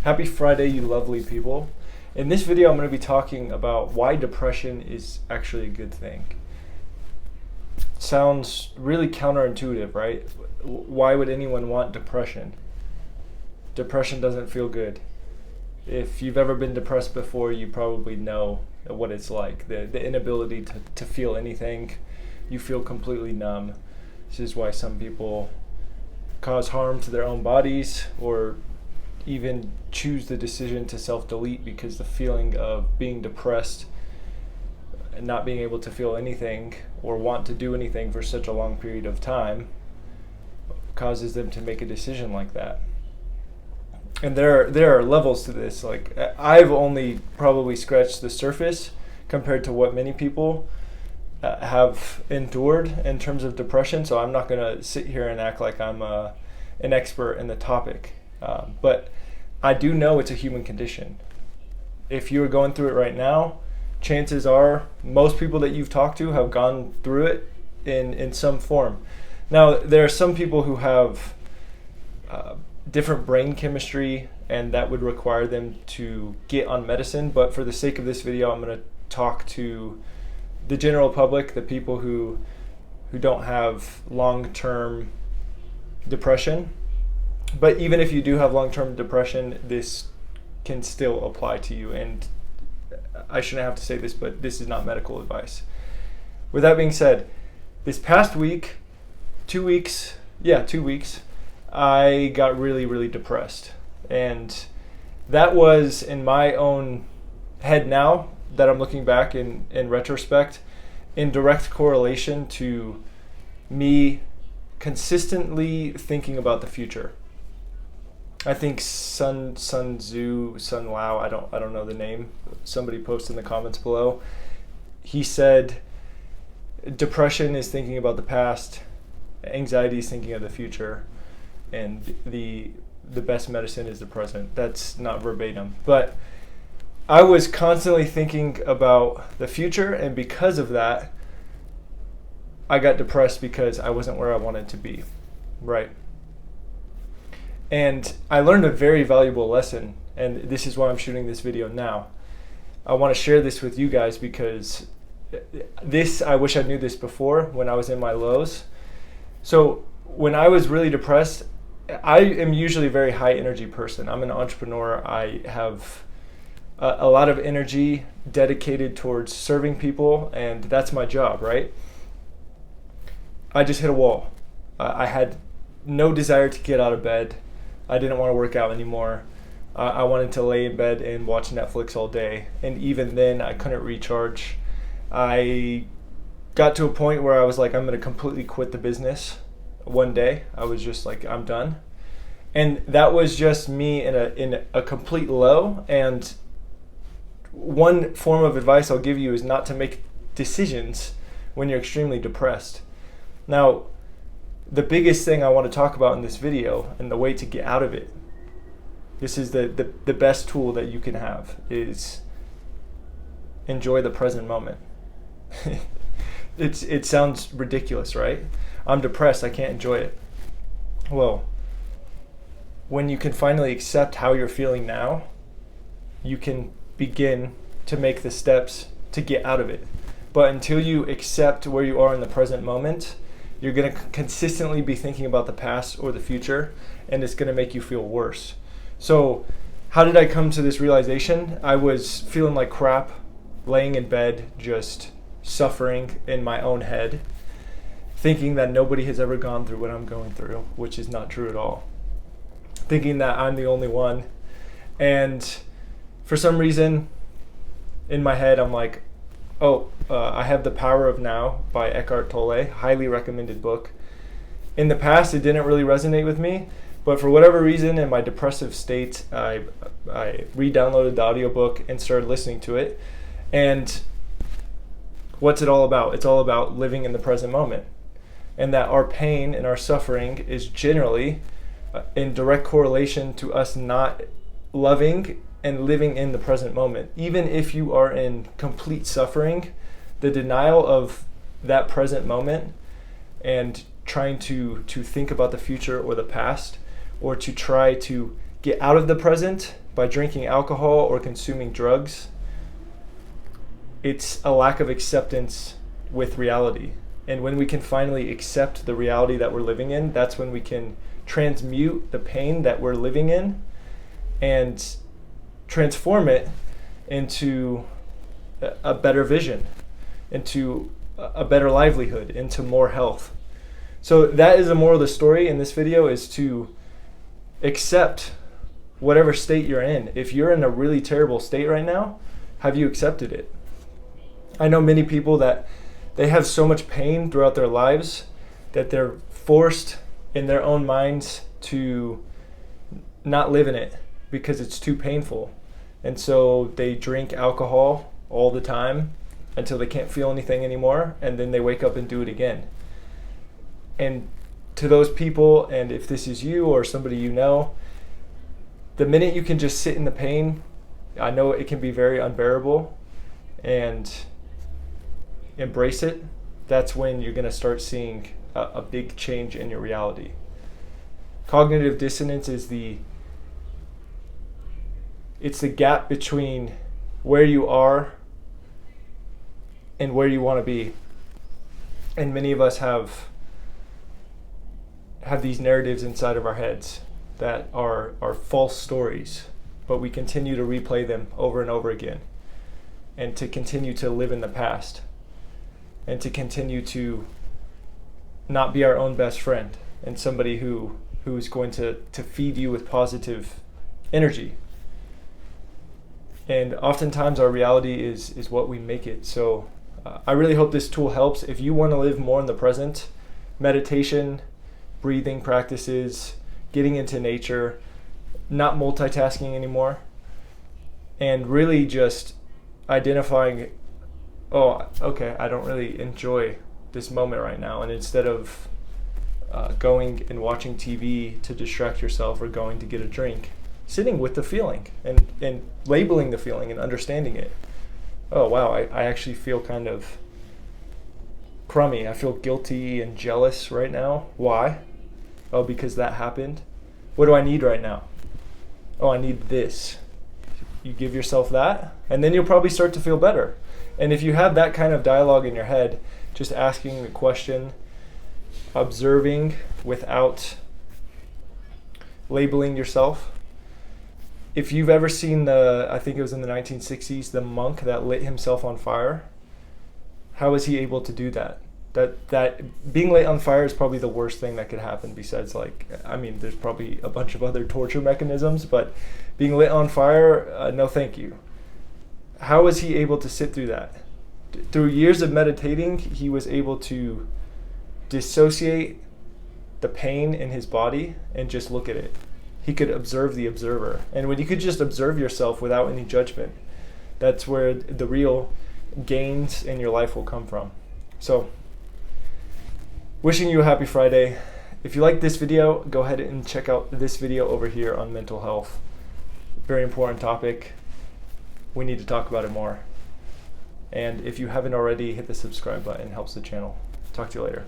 Happy Friday, you lovely people. In this video, I'm going to be talking about why depression is actually a good thing. Sounds really counterintuitive, right? Why would anyone want depression? Depression doesn't feel good. If you've ever been depressed before, you probably know what it's like. The inability to feel anything. You feel completely numb. This is why some people cause harm to their own bodies or even choose the decision to self-delete because the feeling of being depressed and not being able to feel anything or want to do anything for such a long period of time causes them to make a decision like that. And there are levels to this. Like, I've only probably scratched the surface compared to what many people have endured in terms of depression, so I'm not going to sit here and act like I'm an expert in the topic. But I do know it's a human condition. If you're going through it right now, chances are most people that you've talked to have gone through it in some form. Now, there are some people who have different brain chemistry, and that would require them to get on medicine. But for the sake of this video, I'm going to talk to the general public, the people who don't have long-term depression. But even if you do have long-term depression, this can still apply to you. And I shouldn't have to say this, but this is not medical advice. With that being said, this past week, 2 weeks, I got really, really depressed. And that was, in my own head now, that I'm looking back in retrospect, in direct correlation to me consistently thinking about the future. I think Sun Lao, I don't know the name. Somebody posted in the comments below. He said, depression is thinking about the past, anxiety is thinking of the future, and the best medicine is the present. That's not verbatim, but I was constantly thinking about the future, and because of that, I got depressed because I wasn't where I wanted to be, right? And I learned a very valuable lesson, and this is why I'm shooting this video now. I want to share this with you guys because I wish I knew this before when I was in my lows. So when I was really depressed, I am usually a very high energy person. I'm an entrepreneur. I have a lot of energy dedicated towards serving people, and that's my job, right? I just hit a wall. I had no desire to get out of bed. I didn't want to work out anymore. I wanted to lay in bed and watch Netflix all day. And even then, I couldn't recharge. I got to a point where I was like, I'm going to completely quit the business one day. I was just like, I'm done. And that was just me in a complete low. And one form of advice I'll give you is not to make decisions when you're extremely depressed. Now, the biggest thing I want to talk about in this video and the way to get out of it, this is the best tool that you can have, is enjoy the present moment. It sounds ridiculous, right? I'm depressed, I can't enjoy it. Well, when you can finally accept how you're feeling now, you can begin to make the steps to get out of it. But until you accept where you are in the present moment, you're going to consistently be thinking about the past or the future, and it's going to make you feel worse. So how did I come to this realization? I was feeling like crap, laying in bed, just suffering in my own head, thinking that nobody has ever gone through what I'm going through, which is not true at all. Thinking that I'm the only one. And for some reason, in my head, I'm like, I have The Power of Now by Eckhart Tolle, highly recommended book. In the past, it didn't really resonate with me, but for whatever reason, in my depressive state, I re-downloaded the audiobook and started listening to it. And what's it all about? It's all about living in the present moment, and that our pain and our suffering is generally in direct correlation to us not loving and living in the present moment. Even if you are in complete suffering, the denial of that present moment and trying to think about the future or the past, or to try to get out of the present by drinking alcohol or consuming drugs, it's a lack of acceptance with reality. And when we can finally accept the reality that we're living in, that's when we can transmute the pain that we're living in and transform it into a better vision, into a better livelihood, into more health. So that is the moral of the story in this video, is to accept whatever state you're in. If you're in a really terrible state right now, have you accepted it? I know many people that they have so much pain throughout their lives that they're forced in their own minds to not live in it because it's too painful. And so they drink alcohol all the time until they can't feel anything anymore, and then they wake up and do it again. And to those people, and if this is you or somebody you know, the minute you can just sit in the pain, I know it can be very unbearable, and embrace it, that's when you're going to start seeing a big change in your reality. Cognitive dissonance is it's the gap between where you are and where you want to be. And many of us have these narratives inside of our heads that are false stories, but we continue to replay them over and over again, and to continue to live in the past, and to continue to not be our own best friend and somebody who's going to feed you with positive energy. And oftentimes our reality is what we make it. So I really hope this tool helps. If you want to live more in the present, meditation, breathing practices, getting into nature, not multitasking anymore, and really just identifying, oh, okay, I don't really enjoy this moment right now. And instead of going and watching TV to distract yourself or going to get a drink, sitting with the feeling and labeling the feeling and understanding it. Oh, wow, I actually feel kind of crummy. I feel guilty and jealous right now. Why? Oh, because that happened. What do I need right now? Oh, I need this. You give yourself that, and then you'll probably start to feel better. And if you have that kind of dialogue in your head, just asking the question, observing without labeling yourself. If you've ever seen I think it was in the 1960s, the monk that lit himself on fire, how was he able to do that? That being lit on fire is probably the worst thing that could happen, besides, there's probably a bunch of other torture mechanisms, but being lit on fire, no thank you. How was he able to sit through that? Through years of meditating, he was able to dissociate the pain in his body and just look at it. He could observe the observer. And when you could just observe yourself without any judgment, that's where the real gains in your life will come from. So, wishing you a happy Friday. If you like this video, go ahead and check out this video over here on mental health. Very important topic. We need to talk about it more. And if you haven't already, hit the subscribe button. It helps the channel. Talk to you later.